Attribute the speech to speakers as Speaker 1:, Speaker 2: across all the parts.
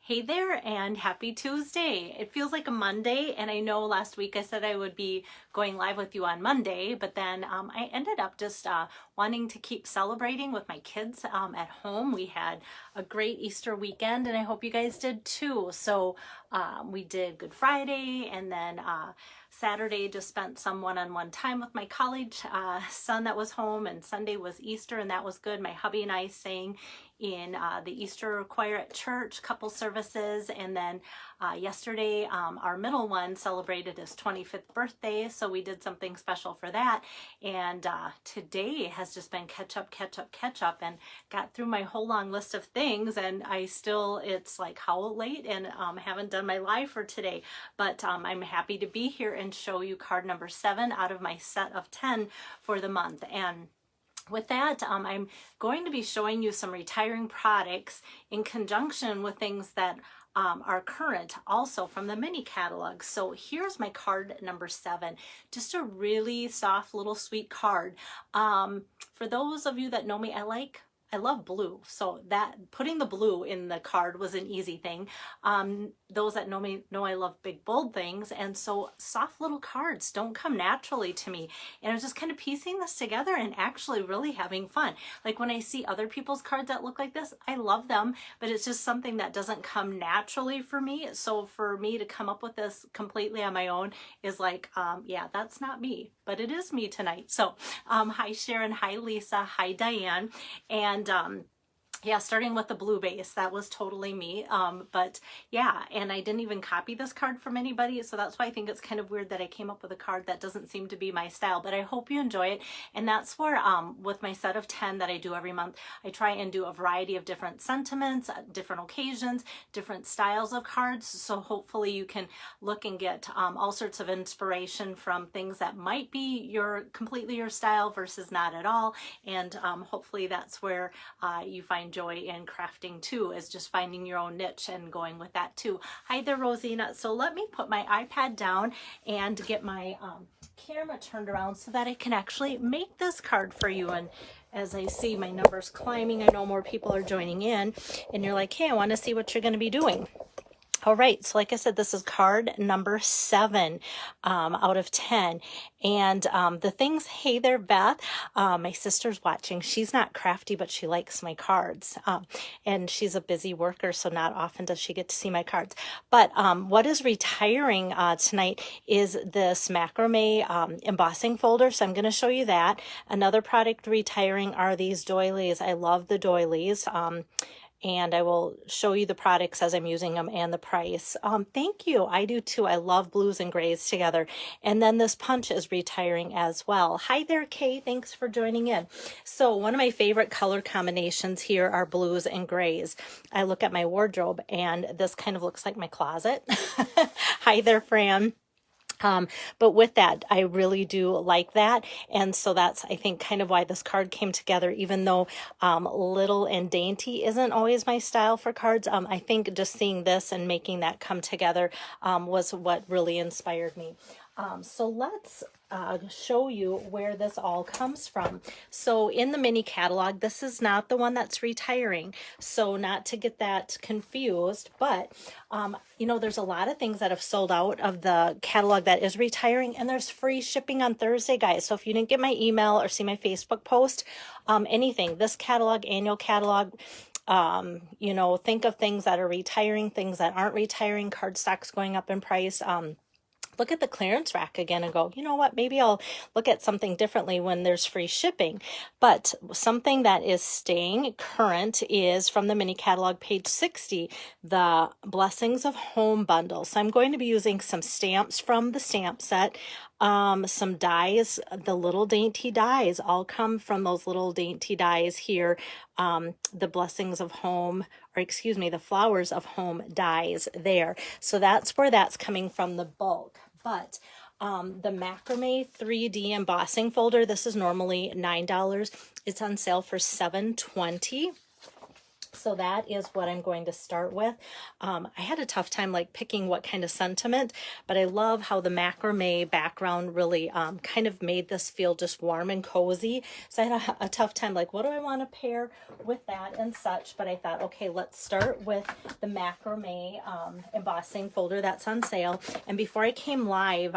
Speaker 1: Hey there and happy Tuesday. It feels like a Monday, and I know last week I said I would be going live with you on Monday, but then I ended up just wanting to keep celebrating with my kids at home. We had a great Easter weekend, and I hope you guys did too. So we did Good Friday, and then Saturday just spent some one-on-one time with my college son that was home, and Sunday was Easter, and that was good. My hubby and I sang in the Easter choir at church, couple services, and then yesterday our middle one celebrated his 25th birthday, so we did something special for that. And today has just been catch up, and got through my whole long list of things, and it's like how late, and haven't done my live for today, but I'm happy to be here and show you card number 7 out of my set of 10 for the month. And with that, I'm going to be showing you some retiring products in conjunction with things that are current also from the mini catalog. So here's my card number 7, just a really soft little sweet card. For those of you that know me, I love blue, so that putting the blue in the card was an easy thing. Those that know me know I love big bold things, and so soft little cards don't come naturally to me, and I was just kind of piecing this together and actually really having fun. Like when I see other people's cards that look like this, I love them, but it's just something that doesn't come naturally for me. So for me to come up with this completely on my own is like, yeah, that's not me, but it is me tonight. So hi Sharon, hi Lisa, hi Diane. And yeah, starting with the blue base, that was totally me. But yeah, and I didn't even copy this card from anybody, so that's why I think it's kind of weird that I came up with a card that doesn't seem to be my style, but I hope you enjoy it. And that's where with my set of 10 that I do every month, I try and do a variety of different sentiments, different occasions, different styles of cards, so hopefully you can look and get all sorts of inspiration from things that might be completely your style versus not at all. And hopefully that's where you find joy in crafting too, is just finding your own niche and going with that too. Hi there, Rosina. So let me put my iPad down and get my camera turned around so that I can actually make this card for you. And as I see my numbers climbing, I know more people are joining in, and you're like, hey, I want to see what you're going to be doing. All right, so like I said, this is card number 7 out of 10. And the things, hey there, Beth, my sister's watching. She's not crafty, but she likes my cards. And she's a busy worker, so not often does she get to see my cards. But what is retiring tonight is this Macrame embossing folder. So I'm going to show you that. Another product retiring are these doilies. I love the doilies. And I will show you the products as I'm using them and the price. Thank you. I do too. I love blues and grays together. And then this punch is retiring as well. Hi there, Kay. Thanks for joining in. So one of my favorite color combinations here are blues and grays. I look at my wardrobe and this kind of looks like my closet. Hi there, Fran. But with that, I really do like that. And so that's, I think, kind of why this card came together, even though little and dainty isn't always my style for cards. I think just seeing this and making that come together was what really inspired me. So let's show you where this all comes from. So in the mini catalog, this is not the one that's retiring. So not to get that confused, but you know, there's a lot of things that have sold out of the catalog that is retiring, and there's free shipping on Thursday, guys. So if you didn't get my email or see my Facebook post, anything, this catalog, annual catalog, you know, think of things that are retiring, things that aren't retiring, card stocks going up in price. Look at the clearance rack again and go, you know what, maybe I'll look at something differently when there's free shipping. But something that is staying current is from the mini catalog, page 60, the Blessings of Home bundle. So I'm going to be using some stamps from the stamp set, some dies. The little dainty dies all come from those little dainty dies here. The Blessings of Home, or excuse me, the Flowers of Home dies there. So that's where that's coming from, the bulk. But the Macrame 3D embossing folder, this is normally $9. It's on sale for $7.20. So that is what I'm going to start with. I had a tough time like picking what kind of sentiment, but I love how the macrame background really kind of made this feel just warm and cozy. So I had a tough time like, what do I want to pair with that and such? But I thought, okay, let's start with the macrame embossing folder that's on sale. And before I came live,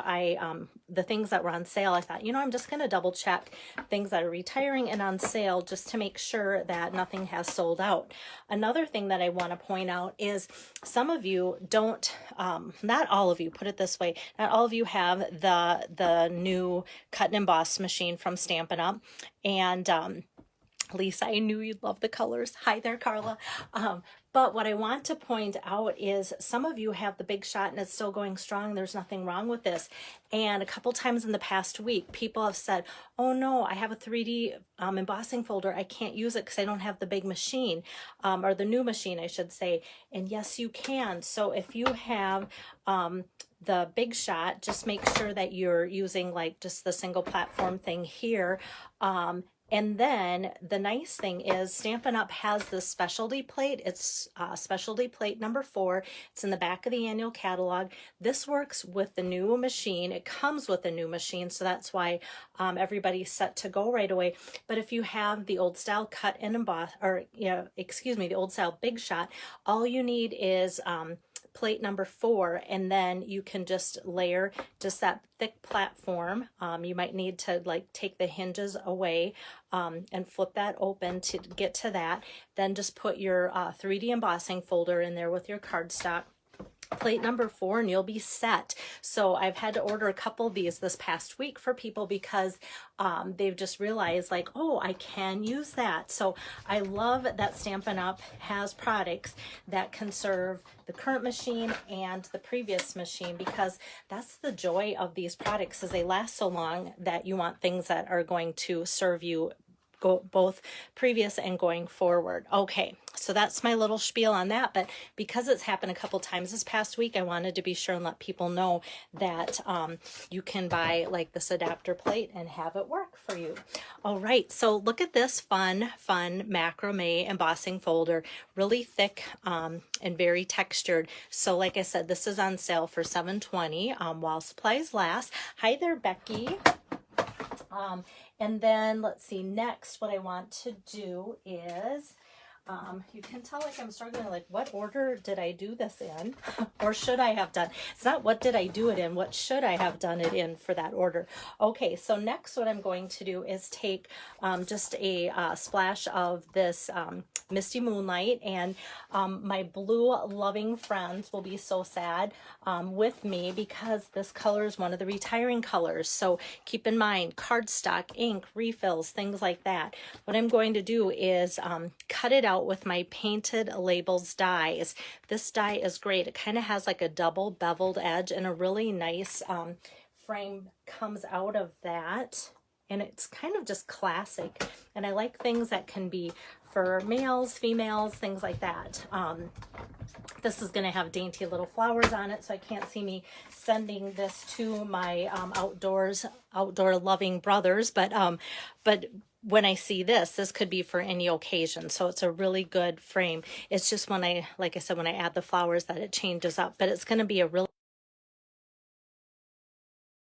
Speaker 1: the things that were on sale, I thought, you know, I'm just going to double check things that are retiring and on sale just to make sure that nothing has sold out. Another thing that I want to point out is some of you don't, not all of you, put it this way, not all of you have the new cut and emboss machine from Stampin' Up. And Lisa, I knew you'd love the colors. Hi there, Carla. But what I want to point out is some of you have the Big Shot and it's still going strong. There's nothing wrong with this. And a couple times in the past week, people have said, oh no, I have a 3D embossing folder. I can't use it because I don't have the big machine, or the new machine, I should say. And yes, you can. So if you have the Big Shot, just make sure that you're using like just the single platform thing here. And then the nice thing is Stampin' Up! Has this specialty plate. It's specialty plate number 4. It's in the back of the annual catalog. This works with the new machine. It comes with a new machine, so that's why everybody's set to go right away. But if you have the old style cut and emboss, or the old style Big Shot, all you need is plate number 4, and then you can just layer just that thick platform. You might need to like take the hinges away and flip that open to get to that. Then just put your 3D embossing folder in there with your cardstock. Plate number 4 and you'll be set. So I've had to order a couple of these this past week for people because they've just realized like, oh, I can use that. So I love that Stampin' Up! Has products that can serve the current machine and the previous machine, because that's the joy of these products, is they last so long that you want things that are going to serve you both previous and going forward. Okay, so that's my little spiel on that. But because it's happened a couple times this past week, I wanted to be sure and let people know that you can buy like this adapter plate and have it work for you. All right, so look at this fun macrame embossing folder, really thick and very textured. So like I said, this is on sale for $7.20 while supplies last. Hi there, Becky. And then let's see, next what I want to do is, you can tell like I'm struggling, like what order did I do this in or should I have done? It's not what did I do it in, what should I have done it in for that order. Okay, so next what I'm going to do is take just a splash of this Misty Moonlight, and my blue loving friends will be so sad with me because this color is one of the retiring colors. So keep in mind cardstock, ink, refills, things like that. What I'm going to do is cut it out with my Painted Labels dies. This die is great. It kind of has like a double beveled edge and a really nice frame comes out of that. And it's kind of just classic. And I like things that can be for males, females, things like that. This is going to have dainty little flowers on it, so I can't see me sending this to my outdoor loving brothers. But when I see this could be for any occasion. So it's a really good frame. It's just when like I said, when I add the flowers that it changes up, but it's going to be a really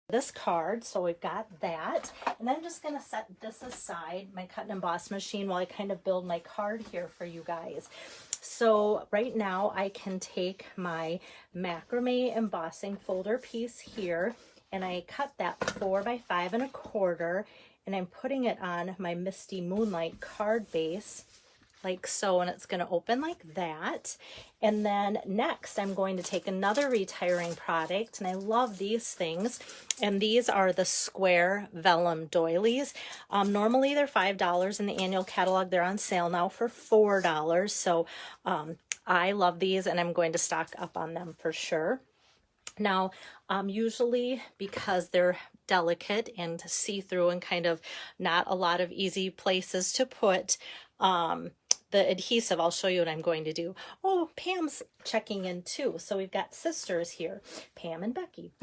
Speaker 1: this card. So we've got that, and I'm just going to set this aside, my cut and emboss machine, while I kind of build my card here for you guys. So right now I can take my macrame embossing folder piece here, and I cut that 4 by 5 1/4, and I'm putting it on my Misty Moonlight card base like so, and it's going to open like that. And then next I'm going to take another retiring product, and I love these things, and these are the square vellum doilies. Normally they're $5 in the annual catalog. They're on sale now for $4. So I love these, and I'm going to stock up on them for sure. Now, usually because they're delicate and see-through and kind of not a lot of easy places to put, the adhesive, I'll show you what I'm going to do. Oh, Pam's checking in too. So we've got sisters here, Pam and Becky.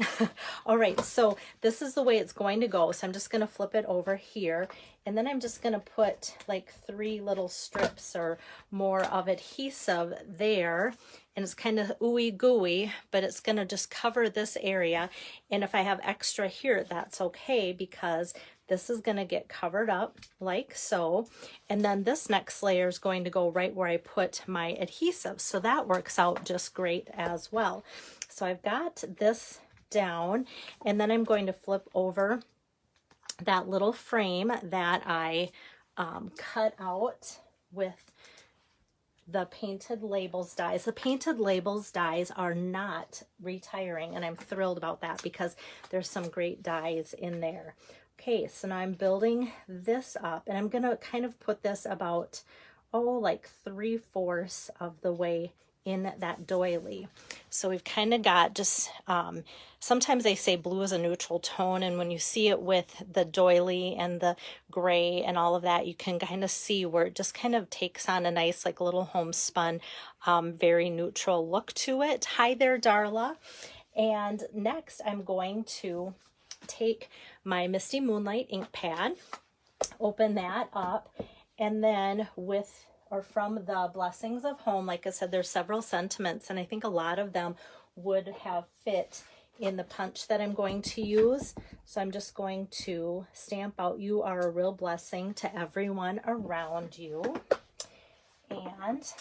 Speaker 1: All right, so this is the way it's going to go. So I'm just going to flip it over here, And then I'm just going to put like 3 little strips or more of adhesive there. And it's kind of ooey gooey, but it's going to just cover this area. And if I have extra here, that's okay, because this is going to get covered up like so. And then this next layer is going to go right where I put my adhesive. So that works out just great as well. So I've got this down, and then I'm going to flip over that little frame that I cut out with the painted labels dies. The painted labels dies are not retiring, and I'm thrilled about that because there's some great dies in there. Okay, so now I'm building this up, and I'm going to kind of put this about, like 3/4 of the way in that doily. So we've kind of got just, sometimes they say blue is a neutral tone, and when you see it with the doily and the gray and all of that, you can kind of see where it just kind of takes on a nice like little homespun, very neutral look to it. Hi there, Darla. And next I'm going to take my Misty Moonlight ink pad, open that up, and then from the Blessings of Home, like I said, there's several sentiments, and I think a lot of them would have fit in the punch that I'm going to use. So I'm just going to stamp out, "You are a real blessing to everyone around you," and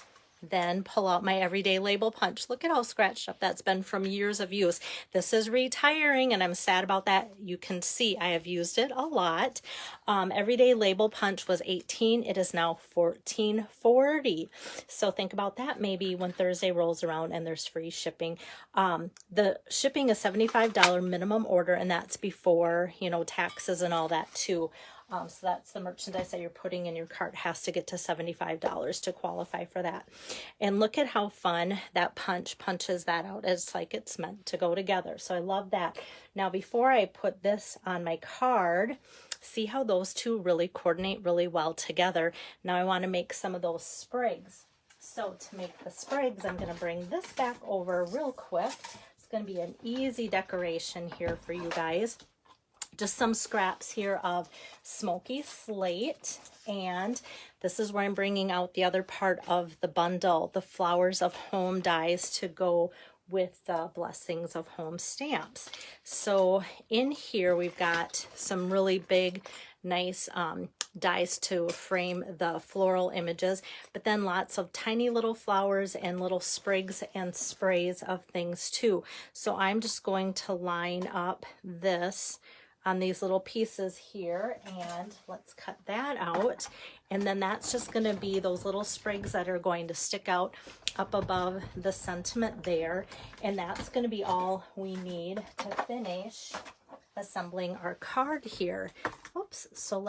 Speaker 1: then pull out my everyday label punch. Look at how scratched up that's been from years of use. This is retiring, and I'm sad about that. You can see I have used it a lot. Everyday label punch was $18. It is now $14.40. So think about that maybe when Thursday rolls around and there's free shipping. The shipping is $75 minimum order, and that's before, taxes and all that too. So that's the merchandise that you're putting in your cart has to get to $75 to qualify for that. And look at how fun that punches that out. It's like it's meant to go together. So I love that. Now, before I put this on my card, see how those two really coordinate really well together. Now I want to make some of those sprigs. So to make the sprigs, I'm going to bring this back over real quick. It's going to be an easy decoration here for you guys. Just some scraps here of smoky slate, and this is where I'm bringing out the other part of the bundle, the Flowers of Home dies to go with the Blessings of Home stamps. So in here we've got some really big, nice dies to frame the floral images, but then lots of tiny little flowers and little sprigs and sprays of things too. So I'm just going to line up this on these little pieces here, and let's cut that out. And then that's just going to be those little sprigs that are going to stick out up above the sentiment there, and that's going to be all we need to finish assembling our card here. Oops, so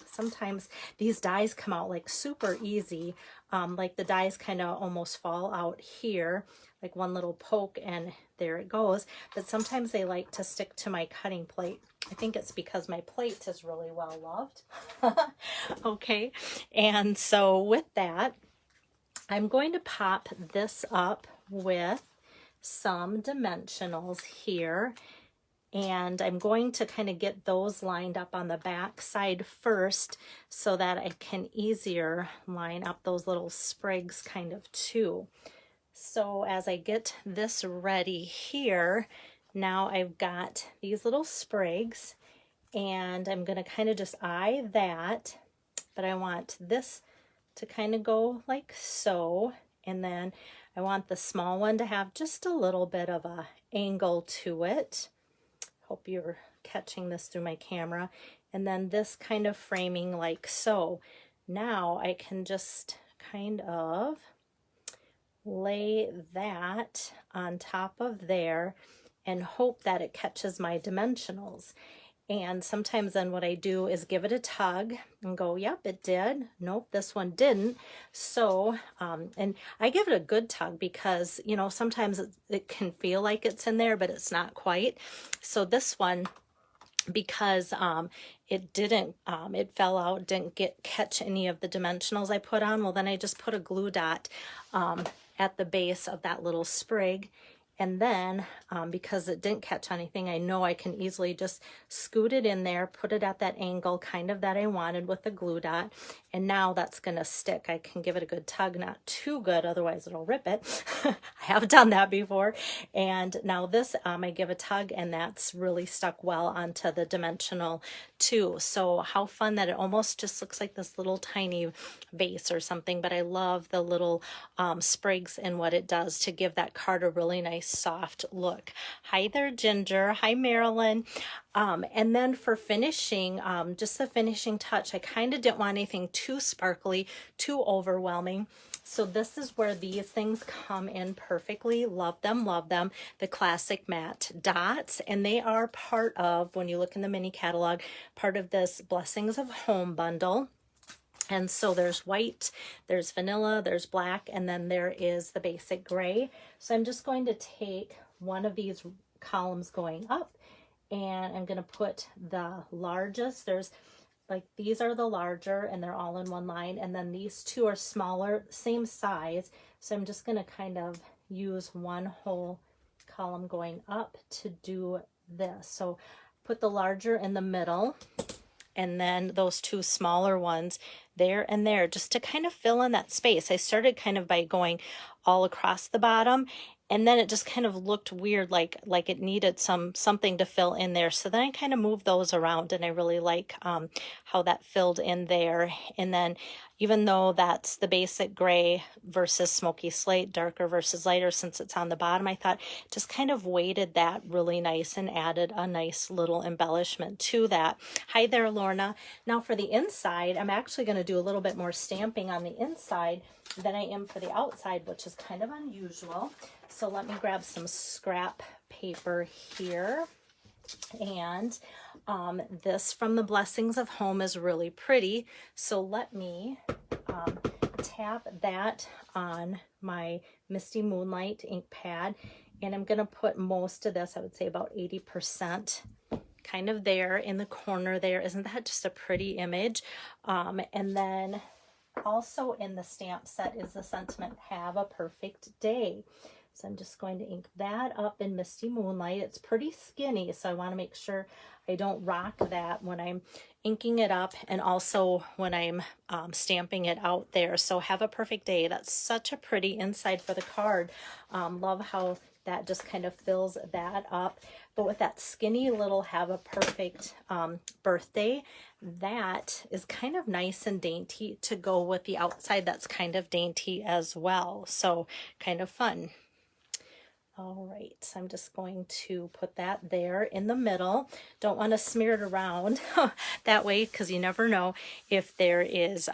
Speaker 1: sometimes these dies come out like super easy, like the dies kind of almost fall out here, like one little poke and there it goes. But sometimes they like to stick to my cutting plate. I think it's because my plate is really well loved. Okay, and so with that, I'm going to pop this up with some dimensionals here. And I'm going to kind of get those lined up on the back side first so that I can easier line up those little sprigs kind of too. So as I get this ready here, now I've got these little sprigs, and I'm going to kind of just eye that, but I want this to kind of go like so, and then I want the small one to have just a little bit of a angle to it. Hope you're catching this through my camera. And then this kind of framing like so. Now I can just kind of lay that on top of there and hope that it catches my dimensionals. And sometimes then what I do is give it a tug and go, yep, it did. Nope, this one didn't. So, and I give it a good tug because, sometimes it can feel like it's in there, but it's not quite. So this one, because it didn't, it fell out, didn't catch any of the dimensionals I put on, well, then I just put a glue dot at the base of that little sprig. And then because it didn't catch anything, I know I can easily just scoot it in there, put it at that angle kind of that I wanted with the glue dot. And now that's going to stick. I can give it a good tug, not too good, otherwise it'll rip it. I have done that before. And now this, I give a tug, and that's really stuck well onto the dimensional too. So how fun that it almost just looks like this little tiny vase or something, but I love the little sprigs and what it does to give that card a really nice soft look. Hi there, Ginger. Hi, Marilyn. And then for finishing, just the finishing touch, I kind of didn't want anything too sparkly, too overwhelming. So this is where these things come in perfectly. Love them, love them. The classic matte dots, and they are part of, when you look in the mini catalog, part of this Blessings of Home bundle. And so there's white, there's vanilla, there's black, and then there is the basic gray. So I'm just going to take one of these columns going up, and I'm going to put the largest. There's like, these are the larger, and they're all in one line, and then these two are smaller, same size. So I'm just going to kind of use one whole column going up to do this. So put the larger in the middle, and then those two smaller ones there and there, just to kind of fill in that space. I started kind of by going all across the bottom, and then it just kind of looked weird, like it needed something to fill in there. So then I kind of moved those around, and I really like how that filled in there. And then even though that's the basic gray versus smoky slate, darker versus lighter, since it's on the bottom, I thought just kind of weighted that really nice and added a nice little embellishment to that. Hi there, Lorna. Now for the inside, I'm actually going to do a little bit more stamping on the inside than I am for the outside, which is kind of unusual. So let me grab some scrap paper here. And this from the Blessings of Home is really pretty. So let me tap that on my Misty Moonlight ink pad. And I'm going to put most of this, I would say about 80%, kind of there in the corner there. Isn't that just a pretty image? And then also in the stamp set is the sentiment, have a perfect day. So I'm just going to ink that up in Misty Moonlight. It's pretty skinny, so I want to make sure I don't rock that when I'm inking it up, and also when I'm stamping it out there. So have a perfect day. That's such a pretty inside for the card. Love how that just kind of fills that up. But with that skinny little have a perfect birthday, that is kind of nice and dainty to go with the outside. That's kind of dainty as well. So kind of fun. All right, so I'm just going to put that there in the middle. Don't want to smear it around that way, because you never know if there is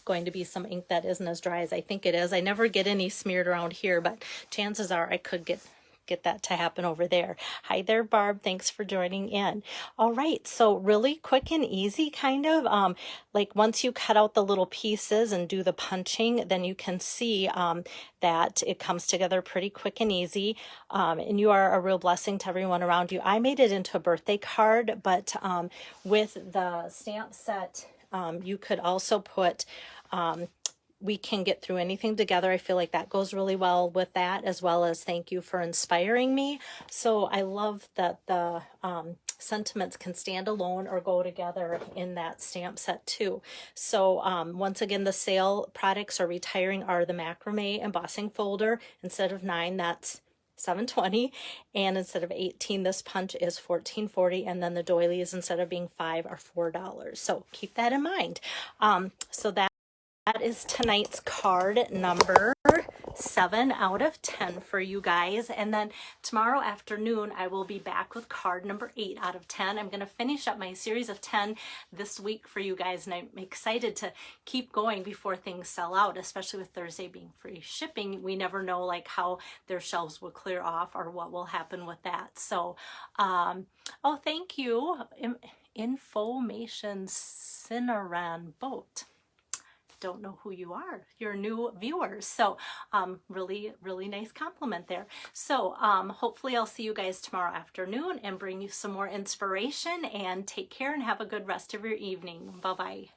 Speaker 1: going to be some ink that isn't as dry as I think it is. I never get any smeared around here, but chances are I could get that to happen over there. Hi there, Barb. Thanks for joining in. All right, so really quick and easy, kind of like once you cut out the little pieces and do the punching, then you can see that it comes together pretty quick and easy. And you are a real blessing to everyone around you. I made it into a birthday card, but with the stamp set, you could also put we can get through anything together. I feel like that goes really well with that, as well as thank you for inspiring me. So I love that the sentiments can stand alone or go together in that stamp set too. So once again, the sale products are retiring are the Macrame embossing folder. Instead of 9, that's $7.20, and instead of 18, this punch is $14.40, and then the doilies, instead of being $5, are $4. So keep that in mind. So that is tonight's card number 7 out of 10 for you guys. And then tomorrow afternoon, I will be back with card number 8 out of 10. I'm going to finish up my series of 10 this week for you guys, and I'm excited to keep going before things sell out, especially with Thursday being free shipping. We never know like how their shelves will clear off or what will happen with that. So, oh, thank you. Information Cineran Boat. Don't know who you are. You're new viewers. So really nice compliment there. So hopefully I'll see you guys tomorrow afternoon and bring you some more inspiration, and take care and have a good rest of your evening. Bye-bye.